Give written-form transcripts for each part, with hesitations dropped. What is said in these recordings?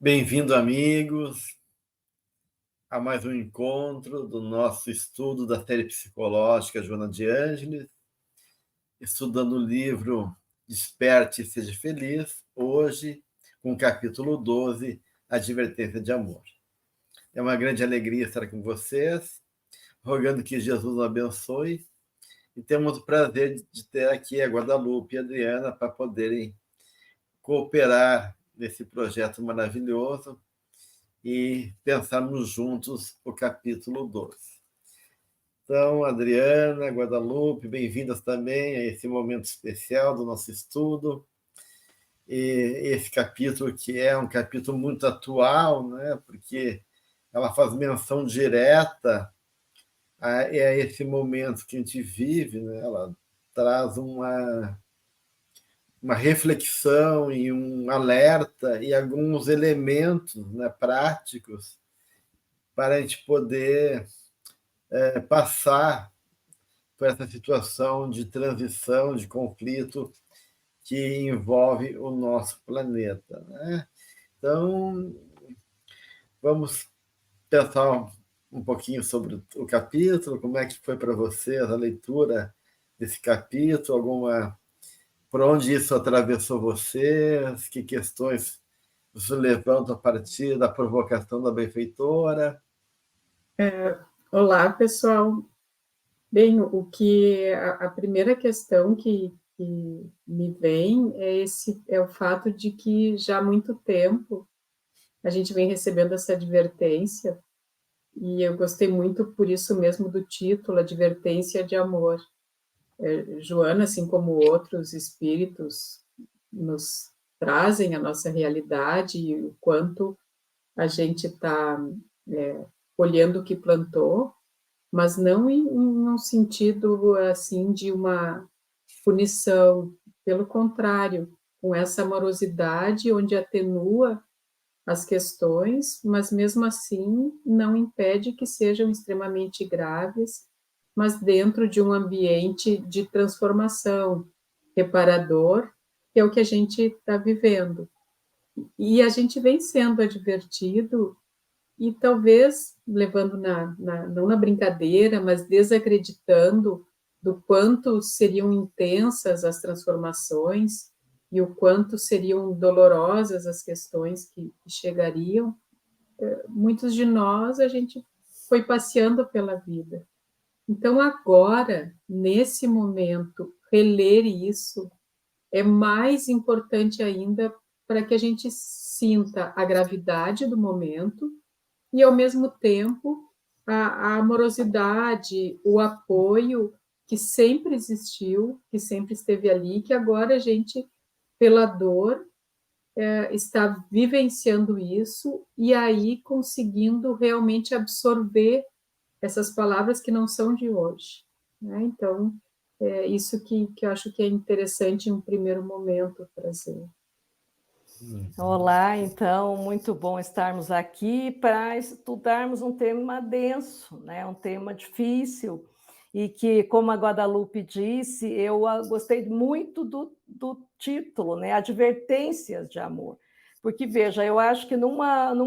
Bem-vindo, amigos, a mais um encontro do nosso estudo da série psicológica Joana de Ângeles, estudando o livro Desperte e Seja Feliz, hoje com o capítulo 12, Advertência de Amor. É uma grande alegria estar com vocês, rogando que Jesus nos abençoe, e temos o prazer de ter aqui a Guadalupe e a Adriana para poderem cooperar nesse projeto maravilhoso e pensarmos juntos o capítulo 12. Então, Adriana, Guadalupe, bem-vindas também a esse momento especial do nosso estudo. E esse capítulo, que é um capítulo muito atual, né? Porque ela faz menção direta a esse momento que a gente vive, né? Ela traz uma reflexão e um alerta e alguns elementos, né, práticos para a gente poder passar por essa situação de transição, de conflito que envolve o nosso planeta, né? Então, vamos pensar um pouquinho sobre o capítulo, como é que foi para vocês a leitura desse capítulo, por onde isso atravessou vocês, que questões você levanta a partir da provocação da benfeitora. Olá, pessoal. Bem, a primeira questão que me vem é o fato de que já há muito tempo a gente vem recebendo essa advertência, e eu gostei muito por isso mesmo do título, Advertência de Amor. Joana, assim como outros espíritos, nos trazem a nossa realidade e o quanto a gente está colhendo o que plantou, mas não em um sentido assim de uma punição, pelo contrário, com essa amorosidade onde atenua as questões, mas mesmo assim não impede que sejam extremamente graves, mas dentro de um ambiente de transformação reparador, que é o que a gente está vivendo. E a gente vem sendo advertido e talvez levando não na brincadeira, mas desacreditando do quanto seriam intensas as transformações e o quanto seriam dolorosas as questões que chegariam, muitos de nós, a gente foi passeando pela vida. Então, agora, nesse momento, reler isso é mais importante ainda para que a gente sinta a gravidade do momento e, ao mesmo tempo, a amorosidade, o apoio que sempre existiu, que sempre esteve ali, que agora a gente, pela dor, está vivenciando isso e aí conseguindo realmente absorver essas palavras que não são de hoje, né? Então, é isso que eu acho que é interessante em um primeiro momento trazer. Olá, então, muito bom estarmos aqui para estudarmos um tema denso, né? Um tema difícil, e que, como a Guadalupe disse, eu gostei muito do título, né? Advertências de Amor. Porque, veja, eu acho que num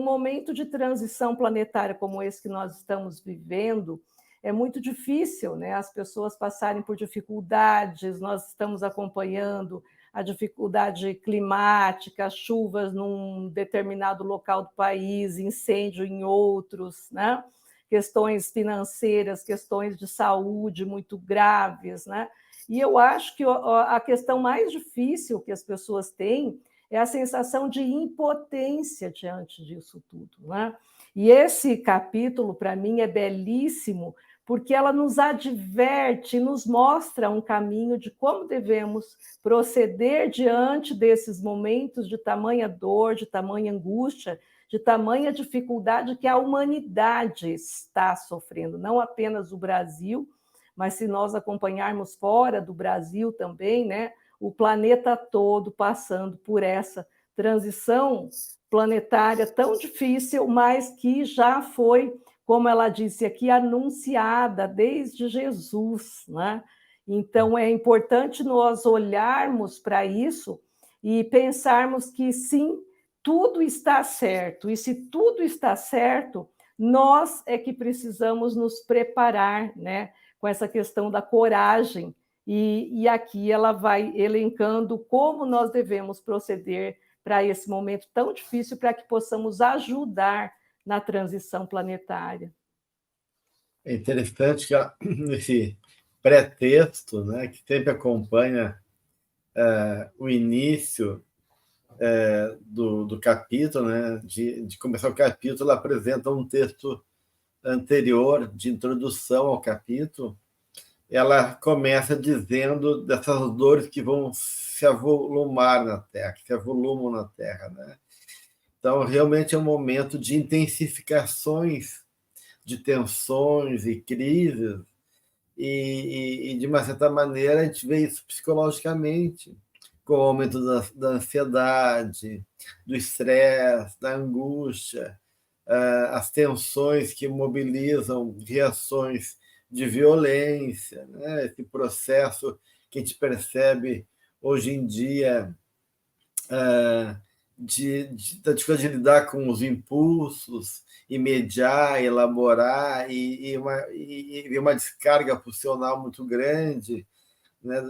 momento de transição planetária como esse que nós estamos vivendo, é muito difícil, né? As pessoas passarem por dificuldades, nós estamos acompanhando a dificuldade climática, chuvas num determinado local do país, incêndio em outros, né? Questões financeiras, questões de saúde muito graves, né? E eu acho que a questão mais difícil que as pessoas têm é a sensação de impotência diante disso tudo, né? E esse capítulo, para mim, é belíssimo, porque ela nos adverte, nos mostra um caminho de como devemos proceder diante desses momentos de tamanha dor, de tamanha angústia, de tamanha dificuldade que a humanidade está sofrendo, não apenas o Brasil, mas se nós acompanharmos fora do Brasil também, né, o planeta todo passando por essa transição planetária tão difícil, mas que já foi, como ela disse aqui, anunciada desde Jesus, né? Então, é importante nós olharmos para isso e pensarmos que, sim, tudo está certo, e se tudo está certo, nós é que precisamos nos preparar, né, com essa questão da coragem, e aqui ela vai elencando como nós devemos proceder para esse momento tão difícil, para que possamos ajudar na transição planetária. É interessante que esse pré-texto, né, que sempre acompanha o início do capítulo, né, de começar o capítulo, ela apresenta um texto anterior de introdução ao capítulo. Ela começa dizendo dessas dores que vão se avolumar na Terra, que se avolumam na Terra, né? Então, realmente é um momento de intensificações de tensões e crises, e de uma certa maneira, a gente vê isso psicologicamente, com o aumento da ansiedade, do estresse, da angústia, as tensões que mobilizam reações de violência, né? Esse processo que a gente percebe hoje em dia da dificuldade de lidar com os impulsos, e mediar, elaborar, e uma descarga pulsional muito grande, né,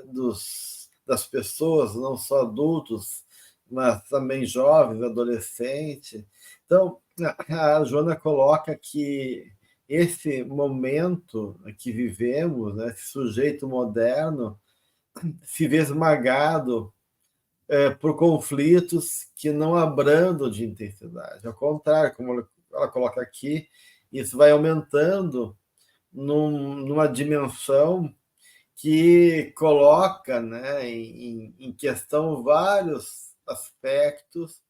das pessoas, não só adultos, mas também jovens, adolescentes. Então, a Joana coloca que esse momento que vivemos, né, esse sujeito moderno, se vê esmagado por conflitos que não abrandam de intensidade. Ao contrário, como ela coloca aqui, isso vai aumentando numa dimensão que coloca, né, em questão vários aspectos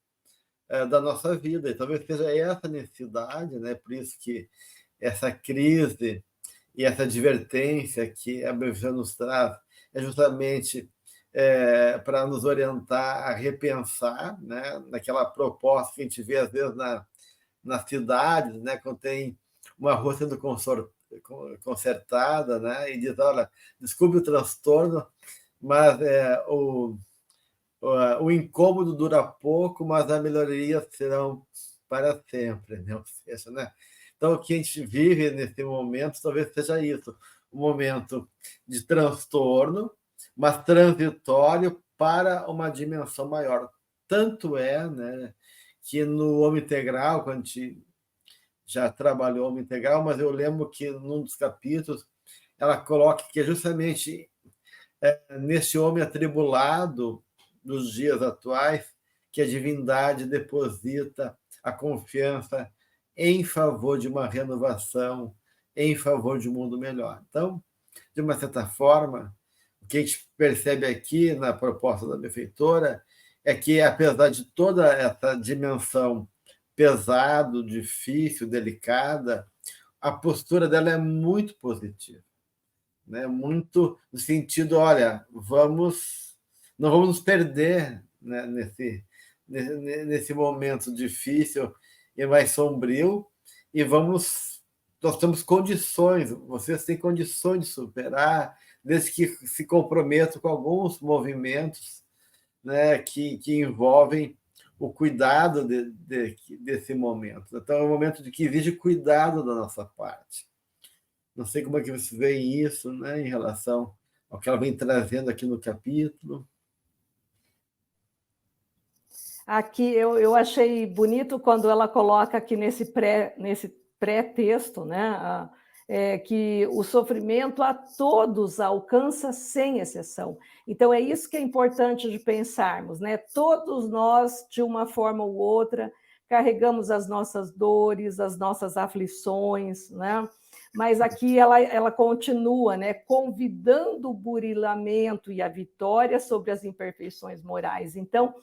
da nossa vida. E talvez seja essa necessidade, né, por isso que essa crise e essa advertência que a Bevian nos traz é justamente para nos orientar a repensar, né, naquela proposta que a gente vê às vezes nas cidades, né, quando tem uma rua sendo consertada, né, e diz, olha, desculpe o transtorno, mas o incômodo dura pouco, mas as melhorias serão para sempre, né? Ou seja, né? Então, o que a gente vive nesse momento talvez seja isso, um momento de transtorno, mas transitório para uma dimensão maior. Tanto é, né, que no Homem Integral, quando a gente já trabalhou Homem Integral, mas eu lembro que num dos capítulos ela coloca que é justamente nesse homem atribulado dos dias atuais que a divindade deposita a confiança em favor de uma renovação, em favor de um mundo melhor. Então, de uma certa forma, o que a gente percebe aqui na proposta da benfeitora é que, apesar de toda essa dimensão pesado, difícil, delicada, a postura dela é muito positiva, né? Muito no sentido, olha, não vamos nos perder, né, nesse momento difícil e mais sombrio, e nós temos condições, vocês têm condições de superar, desde que se comprometam com alguns movimentos, né, que envolvem o cuidado desse momento. Então, é um momento de que exige cuidado da nossa parte. Não sei como é que você vê isso, né, em relação ao que ela vem trazendo aqui no capítulo. Aqui eu achei bonito quando ela coloca aqui nesse pré-texto, né, que o sofrimento a todos alcança sem exceção. Então, é isso que é importante de pensarmos, né? Todos nós, de uma forma ou outra, carregamos as nossas dores, as nossas aflições, né? Mas aqui ela continua, né, convidando o burilamento e a vitória sobre as imperfeições morais. Então,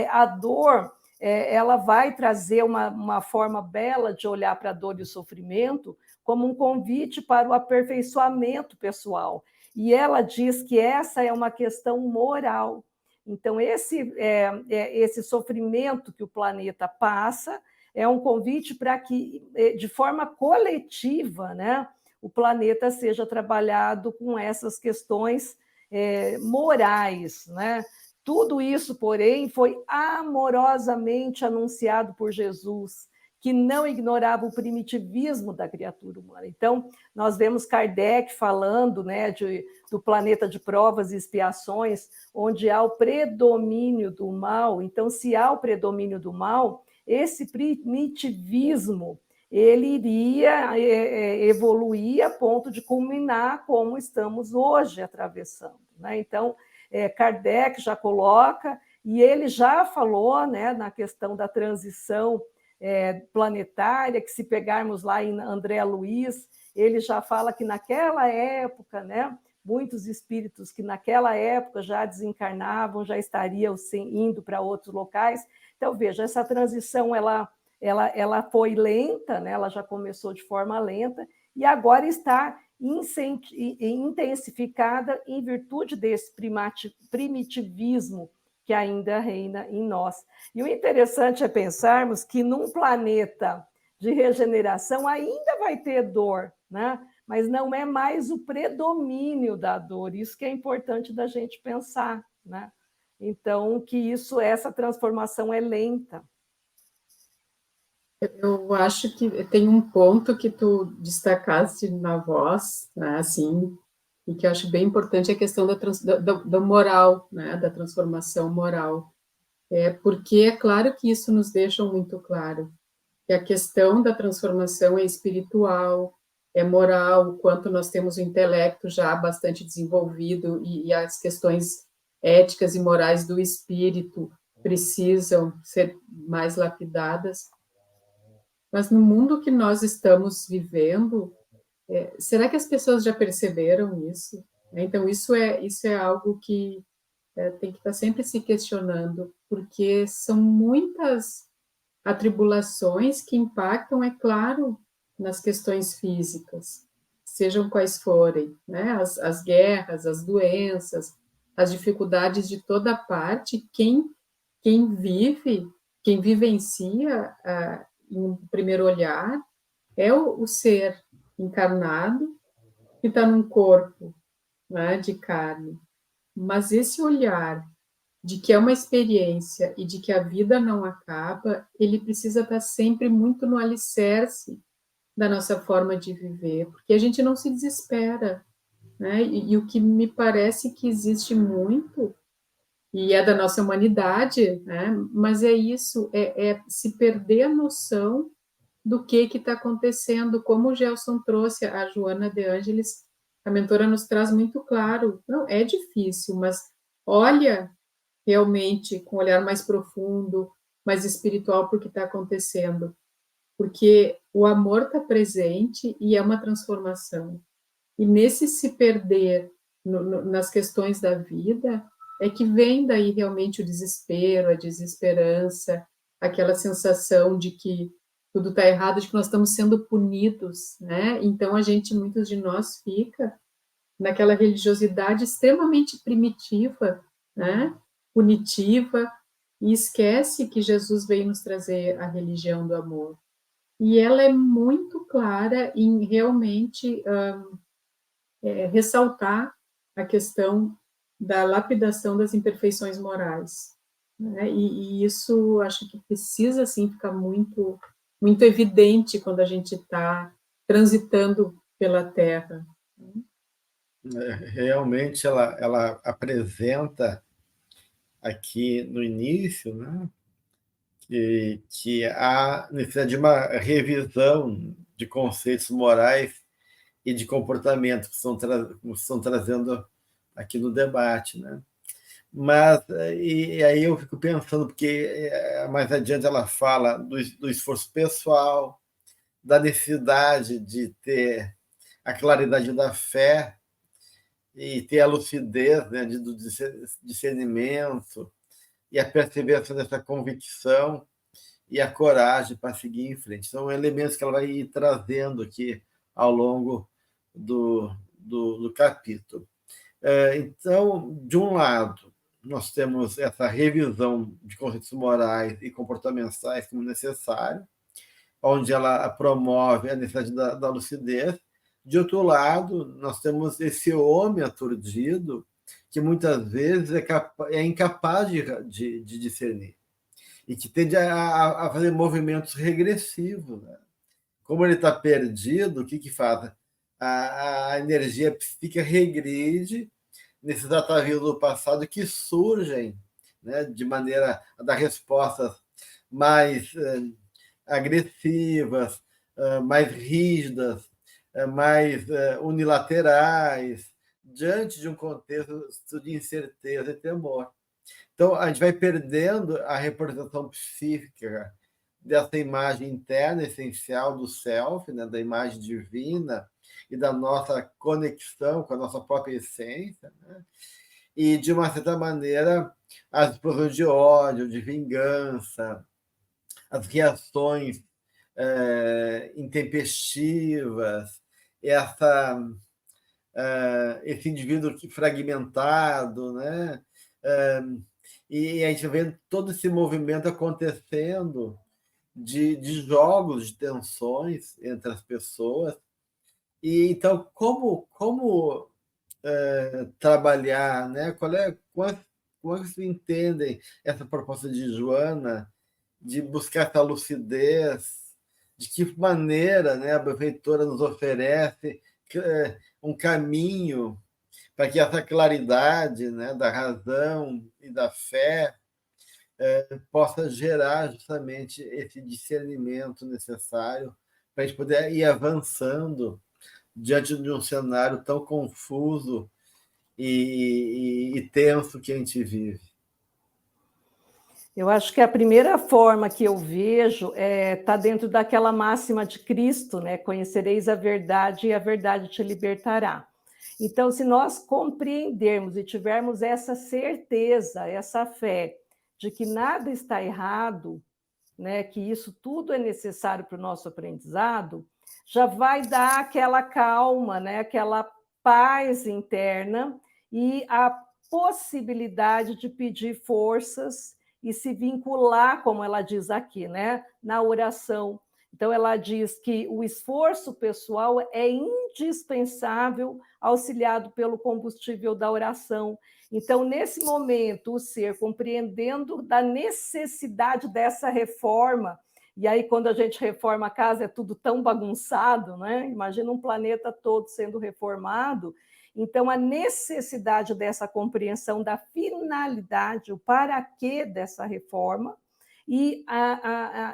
a dor, ela vai trazer uma forma bela de olhar para a dor e o sofrimento como um convite para o aperfeiçoamento pessoal. E ela diz que essa é uma questão moral. Então, esse sofrimento que o planeta passa é um convite para que, de forma coletiva, né, o planeta seja trabalhado com essas questões morais, né? Tudo isso, porém, foi amorosamente anunciado por Jesus, que não ignorava o primitivismo da criatura humana. Então, nós vemos Kardec falando, né, do planeta de provas e expiações, onde há o predomínio do mal. Então, se há o predomínio do mal, esse primitivismo ele iria evoluir a ponto de culminar como estamos hoje atravessando, né? Então, Kardec já coloca, e ele já falou, né, na questão da transição planetária, que se pegarmos lá em André Luiz, ele já fala que naquela época, né, muitos espíritos que naquela época já desencarnavam, já estariam indo para outros locais. Então, veja, essa transição ela foi lenta, né? Ela já começou de forma lenta, e agora está intensificada em virtude desse primitivismo que ainda reina em nós. E o interessante é pensarmos que num planeta de regeneração ainda vai ter dor, né? Mas não é mais o predomínio da dor. Isso que é importante da gente pensar, né? Então, que essa transformação é lenta. Eu acho que tem um ponto que tu destacaste na voz, né, assim, e que eu acho bem importante, é a questão da moral, né, da transformação moral. Porque é claro que isso nos deixa muito claro, que a questão da transformação é espiritual, é moral, o quanto nós temos o intelecto já bastante desenvolvido e as questões éticas e morais do espírito precisam ser mais lapidadas. Mas no mundo que nós estamos vivendo, será que as pessoas já perceberam isso? Então, isso é algo que tem que estar sempre se questionando, porque são muitas atribulações que impactam, é claro, nas questões físicas, sejam quais forem, né? As guerras, as doenças, as dificuldades de toda parte. Quem vive, quem vivencia, em um primeiro olhar, é o ser encarnado que está num corpo, né, de carne. Mas esse olhar de que é uma experiência e de que a vida não acaba, ele precisa estar sempre muito no alicerce da nossa forma de viver, porque a gente não se desespera, né? E o que me parece que existe muito, e é da nossa humanidade, né? Mas é isso, é se perder a noção do que está acontecendo, como o Gelson trouxe, a Joana de Ângeles, a mentora nos traz muito claro, não, é difícil, mas olha realmente com um olhar mais profundo, mais espiritual para o que está acontecendo, porque o amor está presente e é uma transformação. E nesse se perder nas questões da vida, é que vem daí realmente o desespero, a desesperança, aquela sensação de que tudo está errado, de que nós estamos sendo punidos, né? Então muitos de nós fica naquela religiosidade extremamente primitiva, né? Punitiva, e esquece que Jesus veio nos trazer a religião do amor. E ela é muito clara em realmente ressaltar a questão da lapidação das imperfeições morais, né? E isso acho que precisa assim ficar muito muito evidente quando a gente está transitando pela Terra. Realmente ela apresenta aqui no início, né, que há necessidade de uma revisão de conceitos morais e de comportamento que estão trazendo aqui no debate, né? Mas e aí eu fico pensando, porque mais adiante ela fala do esforço pessoal, da necessidade de ter a claridade da fé e ter a lucidez, né, do discernimento e a perseverança dessa convicção e a coragem para seguir em frente. São elementos que ela vai ir trazendo aqui ao longo do capítulo. Então, de um lado, nós temos essa revisão de conceitos morais e comportamentais como necessário, onde ela promove a necessidade da lucidez. De outro lado, nós temos esse homem aturdido que muitas vezes é incapaz de discernir e que tende a fazer movimentos regressivos, né? Como ele está perdido, o que faz? A energia psíquica regride nesses atavios do passado que surgem, né, de maneira a dar respostas mais agressivas, mais rígidas, mais unilaterais, diante de um contexto de incerteza e temor. Então, a gente vai perdendo a representação psíquica dessa imagem interna essencial do self, né, da imagem divina e da nossa conexão com a nossa própria essência, né? E, de uma certa maneira, as explosões de ódio, de vingança, as reações intempestivas, esse indivíduo fragmentado, né? E a gente vê todo esse movimento acontecendo de jogos, de tensões entre as pessoas. E então, como trabalhar, né? Como vocês entendem essa proposta de Joana de buscar essa lucidez? De que maneira, né, a benfeitora nos oferece um caminho para que essa claridade, né, da razão e da fé possa gerar justamente esse discernimento necessário para a gente poder ir avançando diante de um cenário tão confuso e tenso que a gente vive. Eu acho que a primeira forma que eu vejo está dentro daquela máxima de Cristo, né? Conhecereis a verdade e a verdade te libertará. Então, se nós compreendermos e tivermos essa certeza, essa fé de que nada está errado, né? Que isso tudo é necessário para o nosso aprendizado, já vai dar aquela calma, né? Aquela paz interna e a possibilidade de pedir forças e se vincular, como ela diz aqui, né, na oração. Então, ela diz que o esforço pessoal é indispensável, auxiliado pelo combustível da oração. Então, nesse momento, o ser compreendendo da necessidade dessa reforma, e aí, quando a gente reforma a casa, é tudo tão bagunçado, né? Imagina um planeta todo sendo reformado. Então, a necessidade dessa compreensão da finalidade, o para quê dessa reforma, e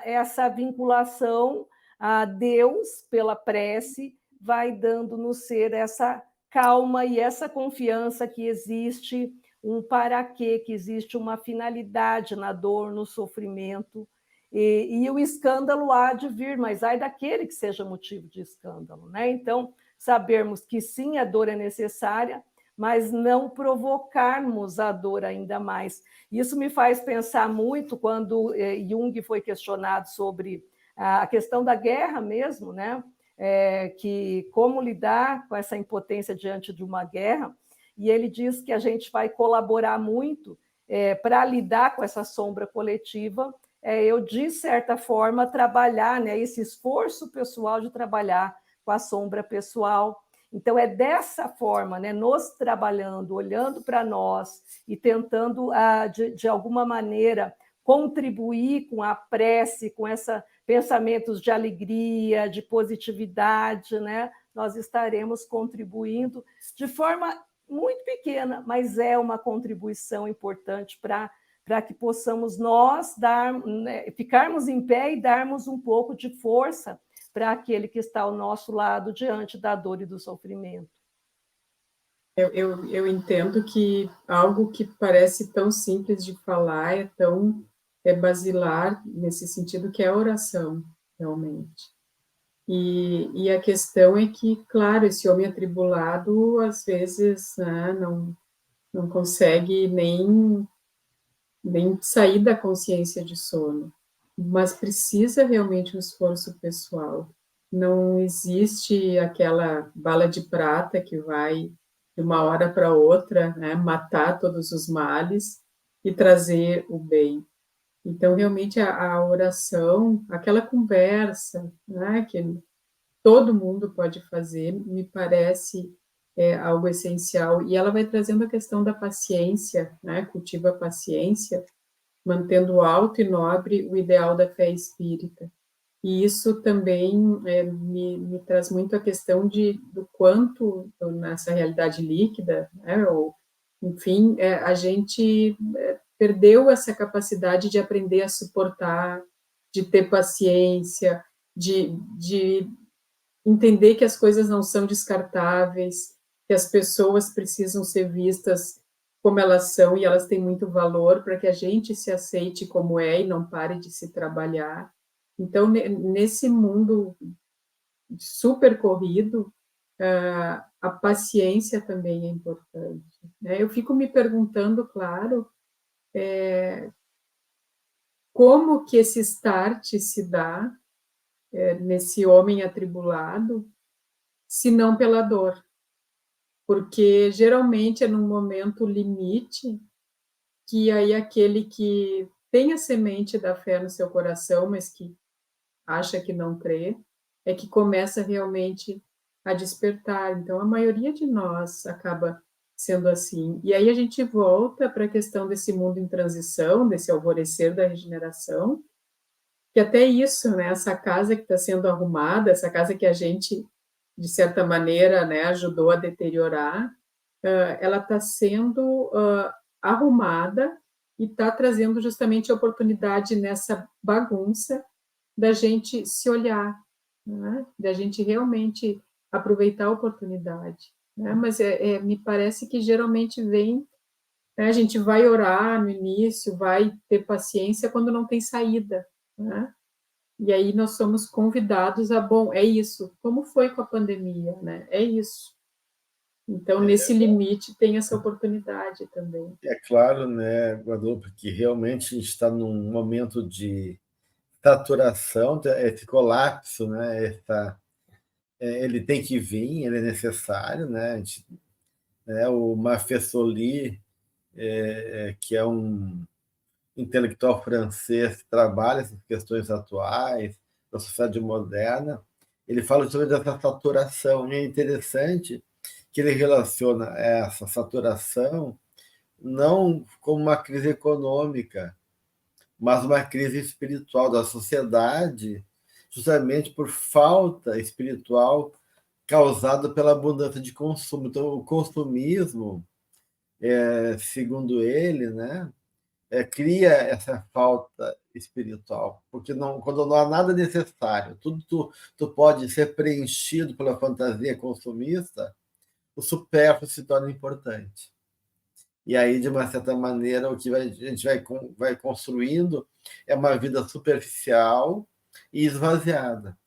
essa vinculação a Deus pela prece vai dando no ser essa calma e essa confiança que existe um para quê, que existe uma finalidade na dor, no sofrimento, e o escândalo há de vir, mas ai daquele que seja motivo de escândalo, né? Então, sabermos que sim, a dor é necessária, mas não provocarmos a dor ainda mais. Isso me faz pensar muito quando Jung foi questionado sobre a questão da guerra mesmo, né? Que como lidar com essa impotência diante de uma guerra, e ele diz que a gente vai colaborar muito para lidar com essa sombra coletiva, eu, de certa forma, trabalhar, né, esse esforço pessoal de trabalhar com a sombra pessoal. Então, é dessa forma, né, nos trabalhando, olhando para nós e tentando, de alguma maneira, contribuir com a prece, com esses pensamentos de alegria, de positividade, né? Nós estaremos contribuindo de forma muito pequena, mas é uma contribuição importante para que possamos nós né, ficarmos em pé e darmos um pouco de força para aquele que está ao nosso lado diante da dor e do sofrimento. Eu entendo que algo que parece tão simples de falar é basilar nesse sentido, que é a oração, realmente. E a questão é que, claro, esse homem atribulado, às vezes, né, não consegue nem sair da consciência de sono, mas precisa realmente um esforço pessoal. Não existe aquela bala de prata que vai, de uma hora para outra, né, matar todos os males e trazer o bem. Então, realmente, a oração, aquela conversa, né, que todo mundo pode fazer, me parece é algo essencial. E ela vai trazendo a questão da paciência, né? Cultiva a paciência, mantendo alto e nobre o ideal da fé espírita. E isso também me traz muito a questão do quanto, nessa realidade líquida, né, ou, enfim, a gente perdeu essa capacidade de aprender a suportar, de ter paciência, de entender que as coisas não são descartáveis, que as pessoas precisam ser vistas como elas são e elas têm muito valor para que a gente se aceite como é e não pare de se trabalhar. Então, nesse mundo super corrido, a paciência também é importante, né? Eu fico me perguntando, claro, como que esse start se dá nesse homem atribulado, se não pela dor, porque geralmente é num momento limite que aí aquele que tem a semente da fé no seu coração, mas que acha que não crê, é que começa realmente a despertar. Então, a maioria de nós acaba sendo assim. E aí a gente volta para a questão desse mundo em transição, desse alvorecer da regeneração, que até isso, né, essa casa que está sendo arrumada, essa casa que a gente, de certa maneira, né, ajudou a deteriorar, ela está sendo arrumada e está trazendo justamente a oportunidade nessa bagunça da gente se olhar, né? Da gente realmente aproveitar a oportunidade, né? Mas me parece que geralmente vem, né? A gente vai orar no início, vai ter paciência quando não tem saída, né? E aí nós somos convidados a, bom, é isso, como foi com a pandemia, né? É isso. Então, nesse limite, tem essa oportunidade também. É claro, né, Guadalupe, que realmente a gente está num momento de saturação, esse colapso, né, ele tem que vir, ele é necessário, né, o Mafessoli, que é um intelectual francês que trabalha essas questões atuais da sociedade moderna, ele fala sobre essa saturação, e é interessante que ele relaciona essa saturação não como uma crise econômica, mas uma crise espiritual da sociedade, justamente por falta espiritual causada pela abundância de consumo. Então, o consumismo, segundo ele, né, cria essa falta espiritual, porque quando não há nada necessário, tudo tu pode ser preenchido pela fantasia consumista, o supérfluo se torna importante. E aí, de uma certa maneira, o que a gente vai construindo é uma vida superficial e esvaziada.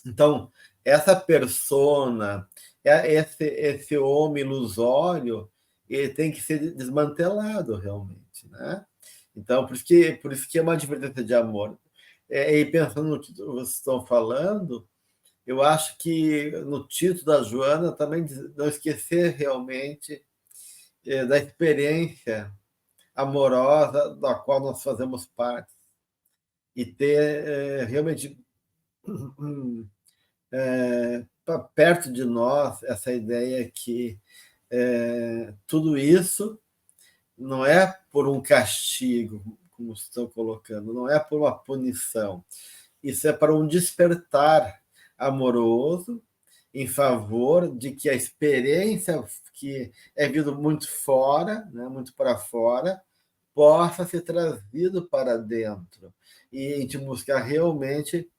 Então, essa persona, esse homem ilusório, ele tem que ser desmantelado realmente, né? Então, por isso que é uma advertência de amor. E pensando no que vocês estão falando, eu acho que no título da Joana também não esquecer realmente da experiência amorosa da qual nós fazemos parte e ter realmente perto de nós essa ideia que tudo isso não é por um castigo, como estão colocando, não é por uma punição, isso é para um despertar amoroso em favor de que a experiência que é vindo muito fora, né, muito para fora, possa ser trazido para dentro e a gente buscar realmente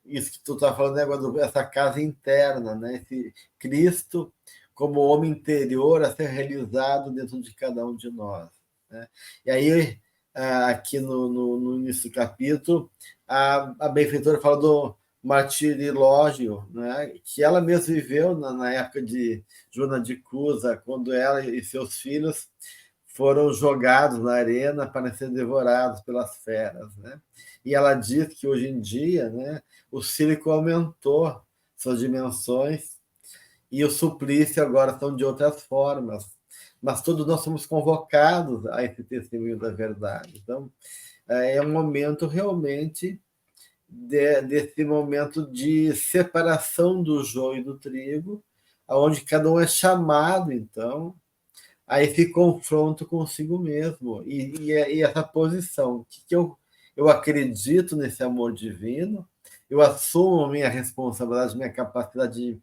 isso que tu está falando agora, essa casa interna, né? Esse Cristo como homem interior a ser realizado dentro de cada um de nós, né? E aí, aqui no início do capítulo, a benfeitora fala do martirilógio, né? Que ela mesma viveu na época de Joana de Cusa, quando ela e seus filhos foram jogados na arena para serem devorados pelas feras, né? E ela diz que hoje em dia, né, o circo aumentou suas dimensões e o suplício agora são de outras formas, mas todos nós somos convocados a esse testemunho da verdade. Então, é um momento realmente desse momento de separação do joio e do trigo, onde cada um é chamado, então, a esse confronto consigo mesmo. E essa posição, que eu acredito nesse amor divino, eu assumo minha responsabilidade, minha capacidade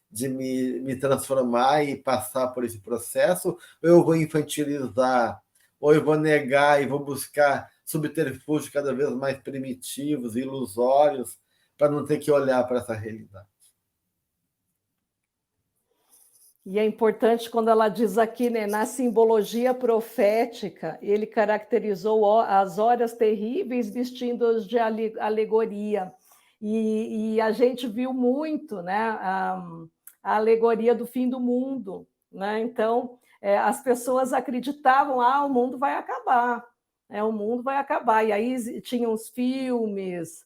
de me transformar e passar por esse processo, ou eu vou infantilizar, ou eu vou negar e vou buscar subterfúgios cada vez mais primitivos, ilusórios, para não ter que olhar para essa realidade. E é importante quando ela diz aqui, né, na simbologia profética, ele caracterizou as horas terríveis vestindo-as de alegoria. E a gente viu muito, né, a alegoria do fim do mundo, né? Então, as pessoas acreditavam, o mundo vai acabar, o mundo vai acabar. E aí tinham os filmes,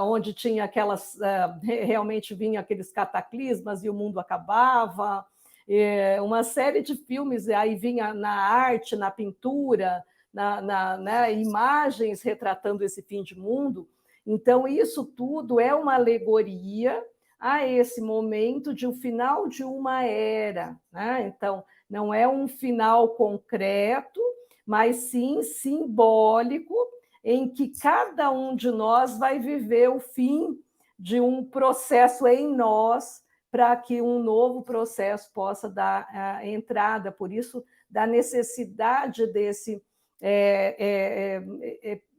onde tinha aquelas, realmente vinha aqueles cataclismas e o mundo acabava, uma série de filmes, aí vinha na arte, na pintura, né, imagens retratando esse fim de mundo. Então, isso tudo é uma alegoria a esse momento de um final de uma era, né? Então, não é um final concreto, mas sim simbólico, em que cada um de nós vai viver o fim de um processo em nós, para que um novo processo possa dar entrada. Por isso, da necessidade desse,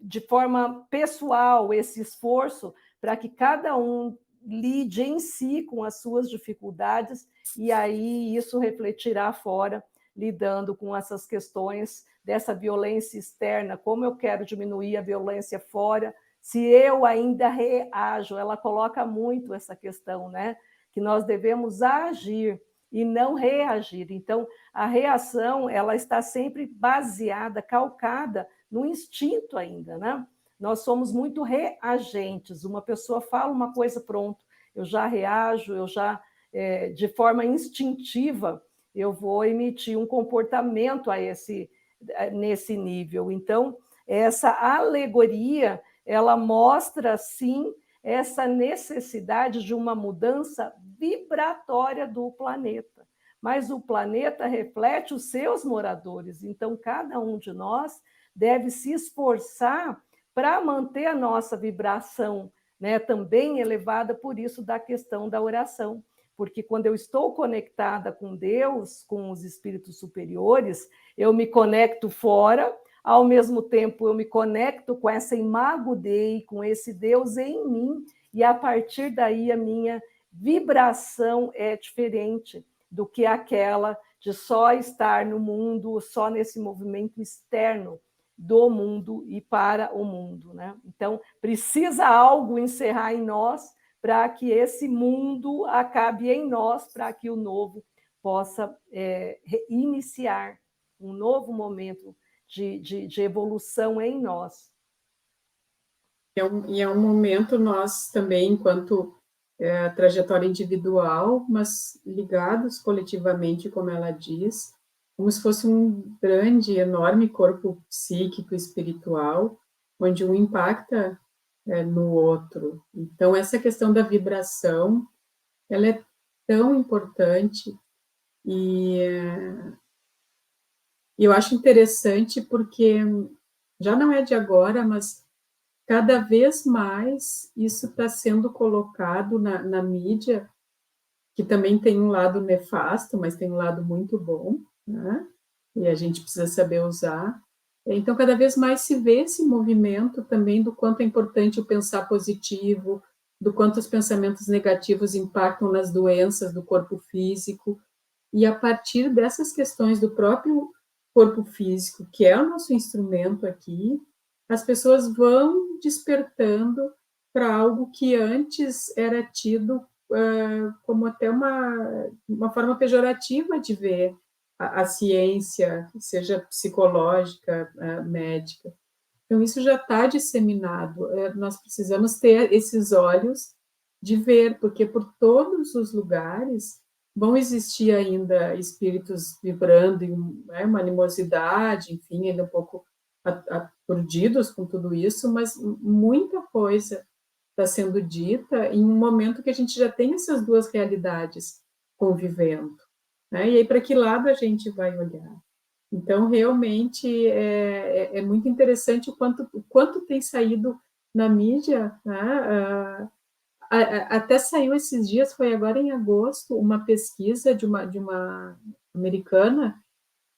de forma pessoal, esse esforço para que cada um lide em si com as suas dificuldades, e aí isso refletirá fora, lidando com essas questões dessa violência externa, como eu quero diminuir a violência fora, se eu ainda reajo. Ela coloca muito essa questão, né? Que nós devemos agir e não reagir. Então, a reação, ela está sempre baseada, calcada no instinto ainda, né? Nós somos muito reagentes. Uma pessoa fala uma coisa, pronto, eu já reajo, eu já, de forma instintiva, eu vou emitir um comportamento nesse nível. Então, essa alegoria, ela mostra, sim, essa necessidade de uma mudança vibratória do planeta. Mas o planeta reflete os seus moradores, então cada um de nós deve se esforçar para manter a nossa vibração, né, também elevada, por isso da questão da oração. Porque quando eu estou conectada com Deus, com os espíritos superiores, eu me conecto fora, ao mesmo tempo eu me conecto com essa imago Dei, com esse Deus em mim, e a partir daí a minha vibração é diferente do que aquela de só estar no mundo, só nesse movimento externo do mundo e para o mundo, né? Então, precisa algo encerrar em nós para que esse mundo acabe em nós, para que o novo possa iniciar um novo momento de evolução em nós. E é um momento nós também, enquanto trajetória individual, mas ligados coletivamente, como ela diz, como se fosse um grande, enorme corpo psíquico, espiritual, onde um impacta no outro. Então, essa questão da vibração, ela é tão importante, e eu acho interessante porque já não é de agora, mas cada vez mais isso está sendo colocado na mídia, que também tem um lado nefasto, mas tem um lado muito bom, né? E a gente precisa saber usar. Então, cada vez mais se vê esse movimento também do quanto é importante o pensar positivo, do quanto os pensamentos negativos impactam nas doenças do corpo físico, e a partir dessas questões do próprio corpo físico, que é o nosso instrumento aqui, as pessoas vão despertando para algo que antes era tido como até uma forma pejorativa de ver a ciência, seja psicológica, médica. Então, isso já está disseminado. Nós precisamos ter esses olhos de ver, porque por todos os lugares vão existir ainda espíritos vibrando em uma animosidade, enfim, ainda um pouco aturdidos com tudo isso, mas muita coisa está sendo dita em um momento que a gente já tem essas duas realidades, convivendo, né? E aí, para que lado a gente vai olhar? Então, realmente, é muito interessante o quanto tem saído na mídia, né? Até saiu esses dias, foi agora em agosto, uma pesquisa de uma americana,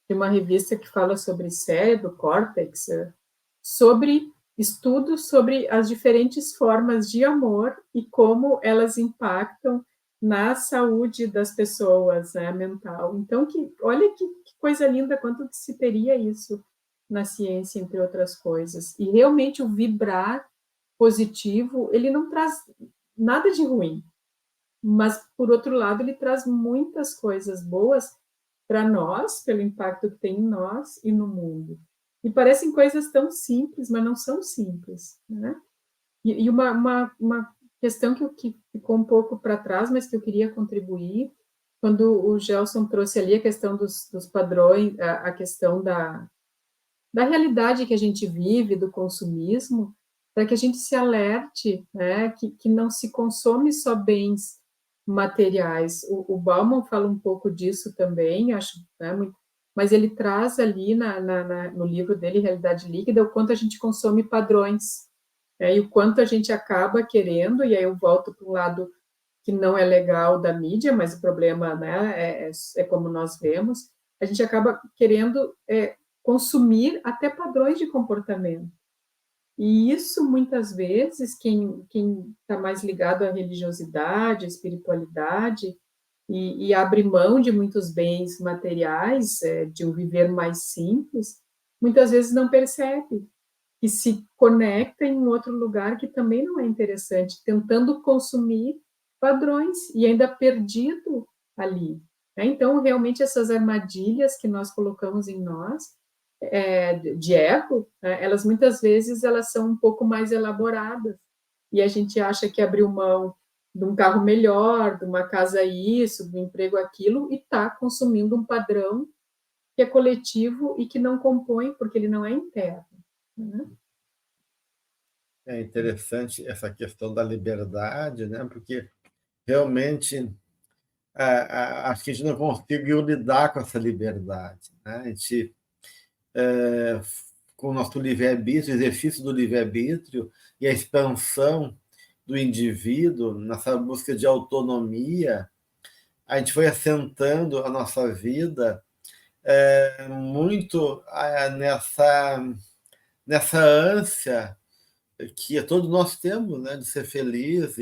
de uma revista que fala sobre cérebro, córtex, sobre estudos sobre as diferentes formas de amor e como elas impactam na saúde das pessoas, né, mental. Então, olha que coisa linda, quanto se teria isso na ciência, entre outras coisas. E realmente o vibrar positivo, ele não traz nada de ruim, mas, por outro lado, ele traz muitas coisas boas para nós, pelo impacto que tem em nós e no mundo. E parecem coisas tão simples, mas não são simples, né? E uma questão que ficou um pouco para trás, mas que eu queria contribuir, quando o Gelson trouxe ali a questão dos padrões, a questão da realidade que a gente vive, do consumismo, para que a gente se alerte, né, que não se consome só bens materiais. O Bauman fala um pouco disso também, acho, né, mas ele traz ali no livro dele, Realidade Líquida, o quanto a gente consome padrões, né, e o quanto a gente acaba querendo, e aí eu volto para um lado que não é legal da mídia, mas o problema, né, é como nós vemos, a gente acaba querendo consumir até padrões de comportamento. E isso, muitas vezes, quem está mais ligado à religiosidade, à espiritualidade, e abre mão de muitos bens materiais, de um viver mais simples, muitas vezes não percebe que se conecta em um outro lugar que também não é interessante, tentando consumir padrões e ainda perdido ali. Então, realmente, essas armadilhas que nós colocamos em nós, de ego, elas muitas vezes elas são um pouco mais elaboradas, e a gente acha que abriu mão de um carro melhor, de uma casa isso, de um emprego aquilo, e está consumindo um padrão que é coletivo e que não compõe, porque ele não é interno. Né? É interessante essa questão da liberdade, né? Porque realmente acho que a gente não conseguiu lidar com essa liberdade, né? A gente, com o nosso livre-arbítrio, exercício do livre-arbítrio e a expansão do indivíduo nessa busca de autonomia, a gente foi assentando a nossa vida muito nessa ânsia que todos nós temos, né, de ser feliz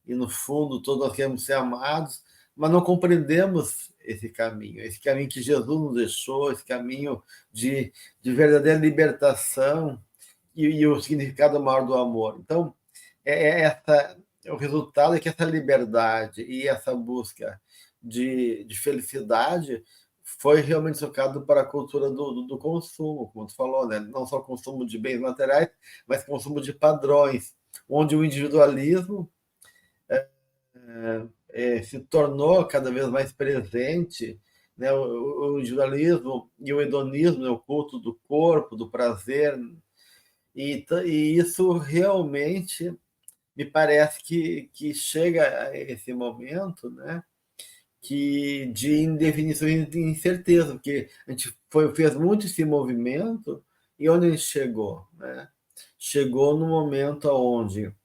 no fundo todos nós queremos ser amados, mas não compreendemos esse caminho que Jesus nos deixou, esse caminho de verdadeira libertação e o significado maior do amor. Então, o resultado é que essa liberdade e essa busca de felicidade foi realmente tocado para a cultura do consumo, como tu falou, né? Não só consumo de bens materiais, mas consumo de padrões, onde o individualismo se tornou cada vez mais presente, né? O individualismo e o hedonismo, né? O culto do corpo, do prazer, e isso realmente me parece que chega a esse momento, né? De indefinição e de incerteza, porque a gente fez muito esse movimento e onde a gente chegou, né? Chegou no momento onde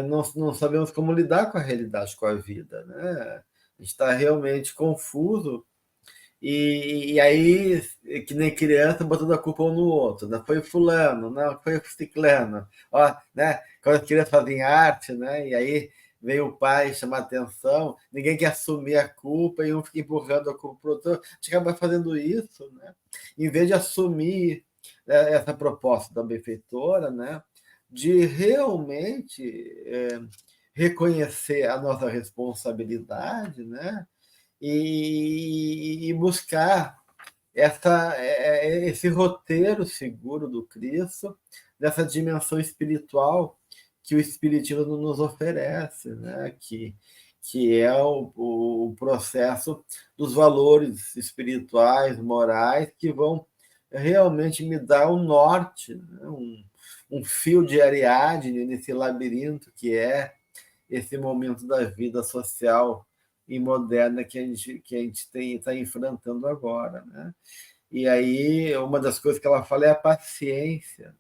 não sabemos como lidar com a realidade, com a vida, né? A gente está realmente confuso e aí, que nem criança, botando a culpa um no outro, né? Foi fulano, não, foi ciclano, ó, né? Quando as crianças fazem arte, né? E aí veio o pai chamar atenção, ninguém quer assumir a culpa e um fica empurrando a culpa para o outro. A gente acaba fazendo isso, né? Em vez de assumir, né, essa proposta da benfeitora, né? De realmente reconhecer a nossa responsabilidade, né? E buscar esse roteiro seguro do Cristo, dessa dimensão espiritual que o Espiritismo nos oferece, né? Que é o processo dos valores espirituais, morais, que vão realmente me dar um norte, né? Um fio de Ariadne nesse labirinto que é esse momento da vida social e moderna que a gente está enfrentando agora, né? E aí, uma das coisas que ela fala é a paciência.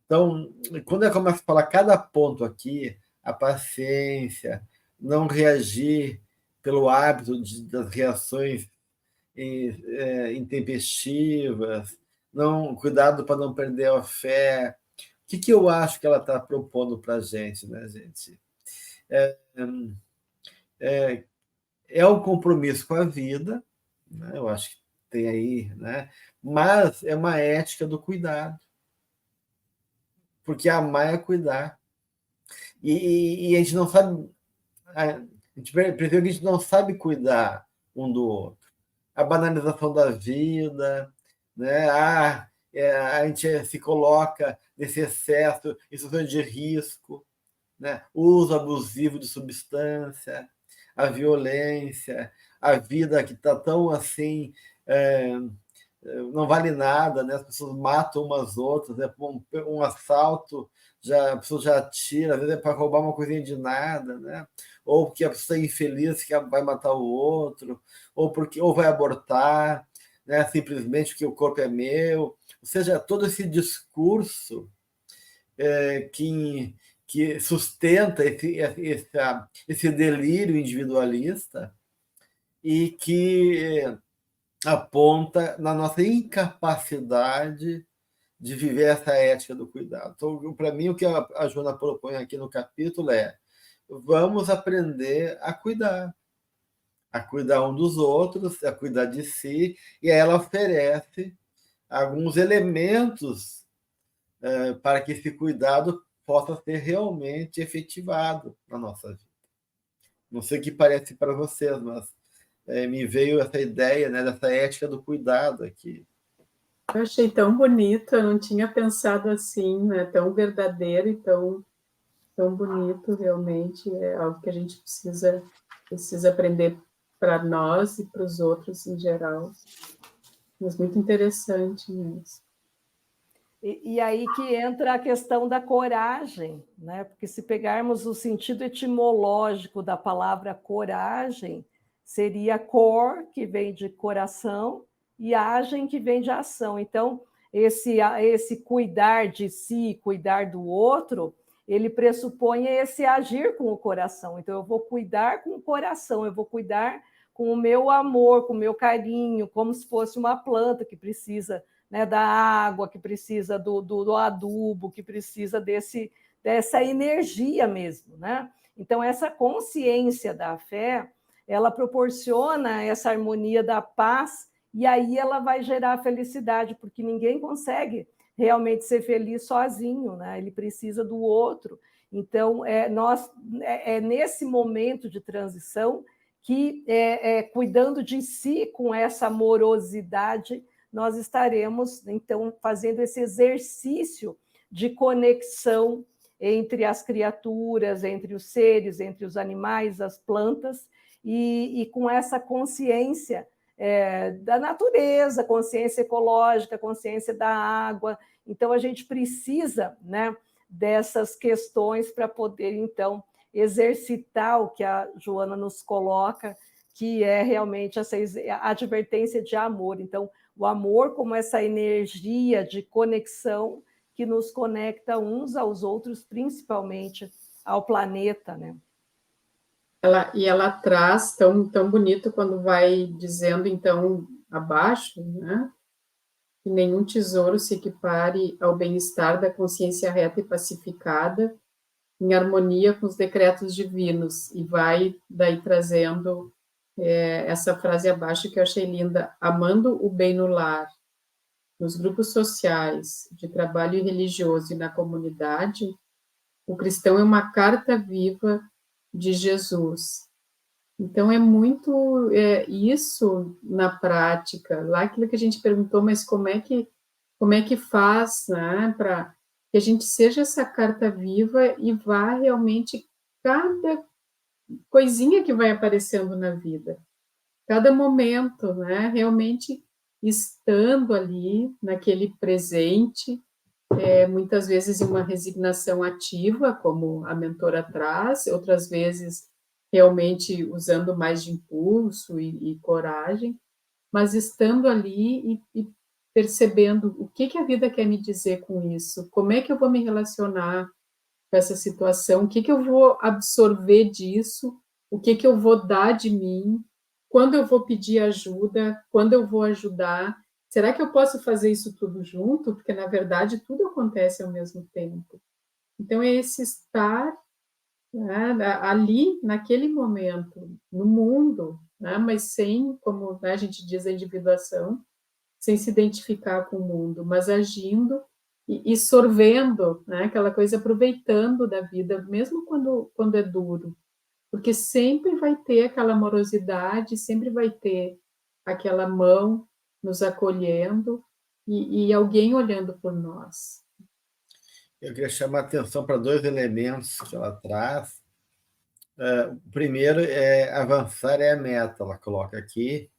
Então, quando eu começo a falar cada ponto aqui, a paciência, não reagir pelo hábito das reações intempestivas, não, cuidado para não perder a fé. O que eu acho que ela está propondo para a gente, né, gente? É um compromisso com a vida, né? Eu acho que tem aí, né? Mas é uma ética do cuidado, porque amar é cuidar. E a gente não sabe, a gente percebeu que a gente não sabe cuidar um do outro. A banalização da vida, né? A gente se coloca nesse excesso, em situações de risco, né? O uso abusivo de substância, a violência, a vida que está tão assim, não vale nada, né? As pessoas matam umas às outras, né? Um assalto, a pessoa já atira, às vezes é para roubar uma coisinha de nada, né? Ou porque a pessoa é infeliz que vai matar o outro, ou vai abortar, né? Simplesmente porque o corpo é meu. Ou seja, todo esse discurso que sustenta esse delírio individualista e que aponta na nossa incapacidade de viver essa ética do cuidado. Então, para mim, o que a Joana propõe aqui no capítulo é: vamos aprender a cuidar um dos outros, a cuidar de si, e aí ela oferece alguns elementos para que esse cuidado possa ser realmente efetivado na nossa vida. Não sei o que parece para vocês, mas me veio essa ideia, né, dessa ética do cuidado aqui. Eu achei tão bonito, eu não tinha pensado assim, né? Tão verdadeiro e tão bonito, realmente. É algo que a gente precisa aprender para nós e para os outros em geral. Mas muito interessante mesmo. E aí que entra a questão da coragem, né? Porque se pegarmos o sentido etimológico da palavra coragem, seria cor, que vem de coração, e agem, que vem de ação. Então, esse cuidar de si, cuidar do outro, ele pressupõe esse agir com o coração. Então, eu vou cuidar com o coração, eu vou cuidar com o meu amor, com o meu carinho, como se fosse uma planta que precisa, né, da água, que precisa do adubo, que precisa dessa energia mesmo, né? Então, essa consciência da fé, ela proporciona essa harmonia da paz, e aí ela vai gerar felicidade, porque ninguém consegue realmente ser feliz sozinho, né? Ele precisa do outro. Então, nesse momento de transição que, cuidando de si com essa amorosidade, nós estaremos, então, fazendo esse exercício de conexão entre as criaturas, entre os seres, entre os animais, as plantas, e com essa consciência da natureza, consciência ecológica, consciência da água. Então, a gente precisa, né, dessas questões para poder, então, exercitar o que a Joana nos coloca, que é realmente essa advertência de amor. Então, o amor como essa energia de conexão que nos conecta uns aos outros, principalmente ao planeta, né? Ela traz tão bonito quando vai dizendo, então, abaixo, né? Que nenhum tesouro se equipare ao bem-estar da consciência reta e pacificada, em harmonia com os decretos divinos, e vai daí trazendo essa frase abaixo que eu achei linda: amando o bem no lar, nos grupos sociais, de trabalho religioso e na comunidade, o cristão é uma carta viva de Jesus. Então, é muito isso na prática. Lá aquilo que a gente perguntou, mas como é que faz, né, para que a gente seja essa carta viva e vá realmente cada coisinha que vai aparecendo na vida, cada momento, né, realmente estando ali naquele presente, muitas vezes em uma resignação ativa, como a mentora traz, outras vezes realmente usando mais de impulso e coragem, mas estando ali e percebendo o que a vida quer me dizer com isso, como é que eu vou me relacionar com essa situação, o que eu vou absorver disso, o que eu vou dar de mim, quando eu vou pedir ajuda, quando eu vou ajudar. Será que eu posso fazer isso tudo junto? Porque, na verdade, tudo acontece ao mesmo tempo. Então, é esse estar, né, ali, naquele momento, no mundo, né, mas sem, como, né, a gente diz, a individuação, sem se identificar com o mundo, mas agindo e sorvendo, né, aquela coisa, aproveitando da vida, mesmo quando é duro, porque sempre vai ter aquela amorosidade, sempre vai ter aquela mão nos acolhendo e alguém olhando por nós. Eu queria chamar a atenção para 2 elementos que ela traz. O primeiro é avançar é a meta, ela coloca aqui,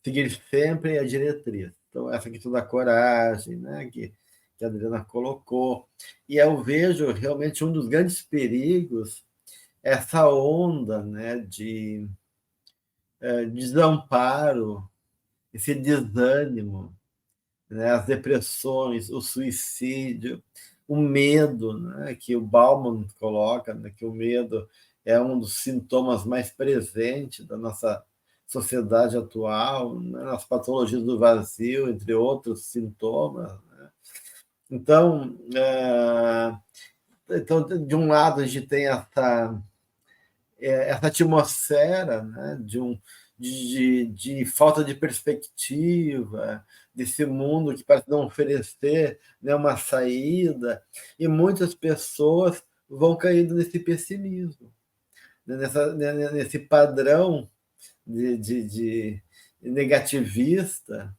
seguir sempre a diretriz. Então, essa questão da coragem, né, que a Adriana colocou. E eu vejo realmente um dos grandes perigos, essa onda, né, de desamparo, esse desânimo, né, as depressões, o suicídio, o medo, né, que o Bauman coloca, né, que o medo é um dos sintomas mais presentes da nossa sociedade atual, né, nas patologias do vazio, entre outros sintomas. Né? Então, de um lado, a gente tem essa atmosfera, né, de falta de perspectiva, desse mundo que parece não oferecer, né, uma saída, e muitas pessoas vão caindo nesse pessimismo, né, nesse padrão de negativista,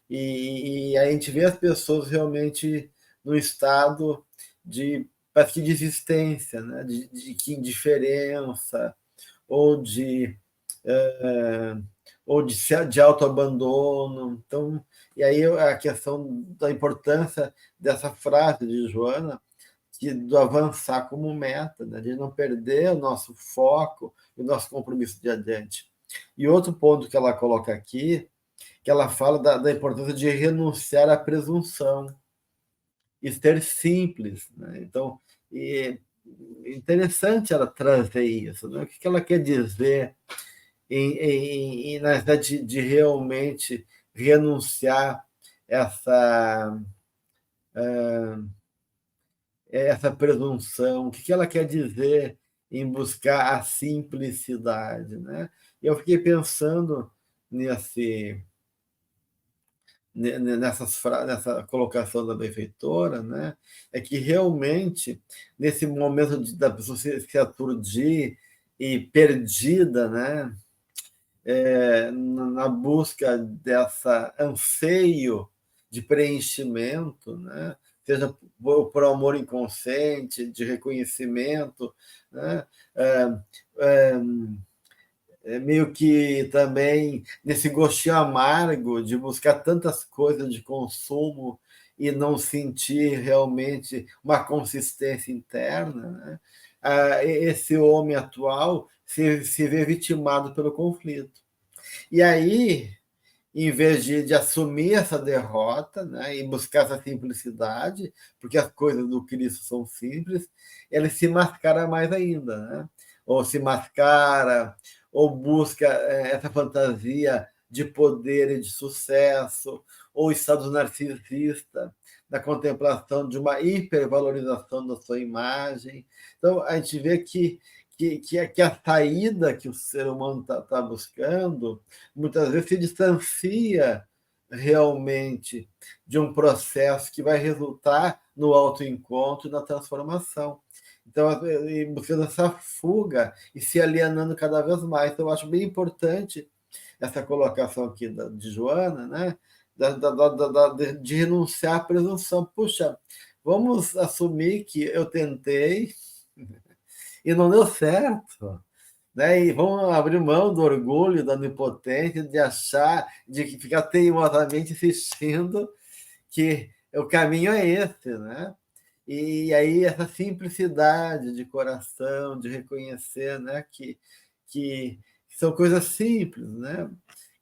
e a gente vê as pessoas realmente no estado de, parece que de existência, né, que indiferença, ou de de autoabandono. Então, e aí a questão da importância dessa frase de Joana, do avançar como meta, né? De não perder o nosso foco e o nosso compromisso de adiante. E outro ponto que ela coloca aqui, que ela fala da importância de renunciar à presunção e ser simples. Né? Então, interessante ela trazer isso. Né? O que ela quer dizer na verdade, de realmente renunciar essa, essa presunção? O que ela quer dizer em buscar a simplicidade? Né? Eu fiquei pensando nessa colocação da benfeitora, né? É que realmente, nesse momento da pessoa se aturdir e perdida, né? Na busca dessa anseio de preenchimento, né? Seja por amor inconsciente, de reconhecimento, né? Meio que também nesse gostinho amargo de buscar tantas coisas de consumo e não sentir realmente uma consistência interna, né? Esse homem atual se vê vitimado pelo conflito. E aí, em vez de assumir essa derrota, né, e buscar essa simplicidade, porque as coisas do Cristo são simples, ele se mascara mais ainda, né? Ou se mascara, ou busca essa fantasia de poder e de sucesso, ou estado narcisista, da contemplação de uma hipervalorização da sua imagem. Então, a gente vê que a saída que o ser humano está buscando, muitas vezes se distancia realmente de um processo que vai resultar no autoencontro e na transformação. Então, buscando essa fuga e se alienando cada vez mais. Então, eu acho bem importante essa colocação aqui de Joana, né? De renunciar à presunção. Puxa, vamos assumir que eu tentei e não deu certo. Né? E vão abrir mão do orgulho, da onipotência, de achar, de ficar teimosamente insistindo que o caminho é esse, né? E aí essa simplicidade de coração, de reconhecer, né, que que são coisas simples, né?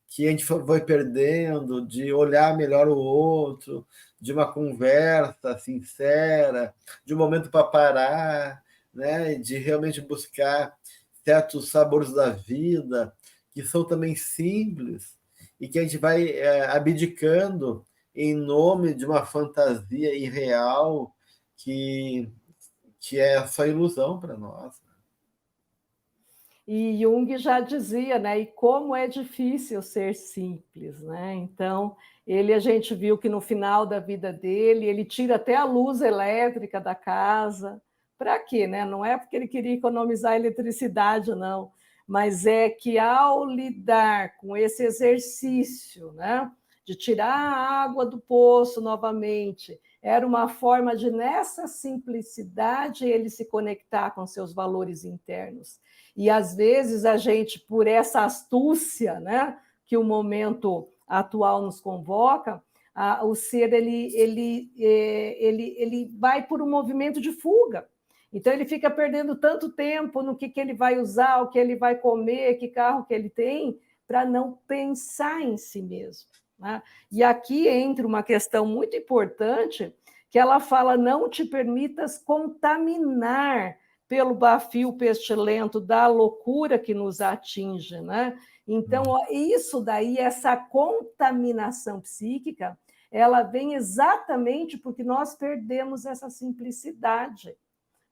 Que a gente vai perdendo, de olhar melhor o outro, de uma conversa sincera, de um momento para parar, né? De realmente buscar certos sabores da vida, que são também simples, e que a gente vai abdicando em nome de uma fantasia irreal que é só ilusão para nós. E Jung já dizia, né? E como é difícil ser simples, né? Então, a gente viu que no final da vida dele, ele tira até a luz elétrica da casa. Para quê, né? Não é porque ele queria economizar eletricidade, não, mas é que ao lidar com esse exercício, né, de tirar a água do poço novamente, era uma forma de, nessa simplicidade, ele se conectar com seus valores internos. E, às vezes, a gente, por essa astúcia, né, que o momento atual nos convoca, o ser ele vai por um movimento de fuga. Então, ele fica perdendo tanto tempo no que ele vai usar, o que ele vai comer, que carro que ele tem, para não pensar em si mesmo, né? E aqui entra uma questão muito importante, que ela fala: não te permitas contaminar pelo bafio pestilento da loucura que nos atinge, né? Então, isso daí, essa contaminação psíquica, ela vem exatamente porque nós perdemos essa simplicidade,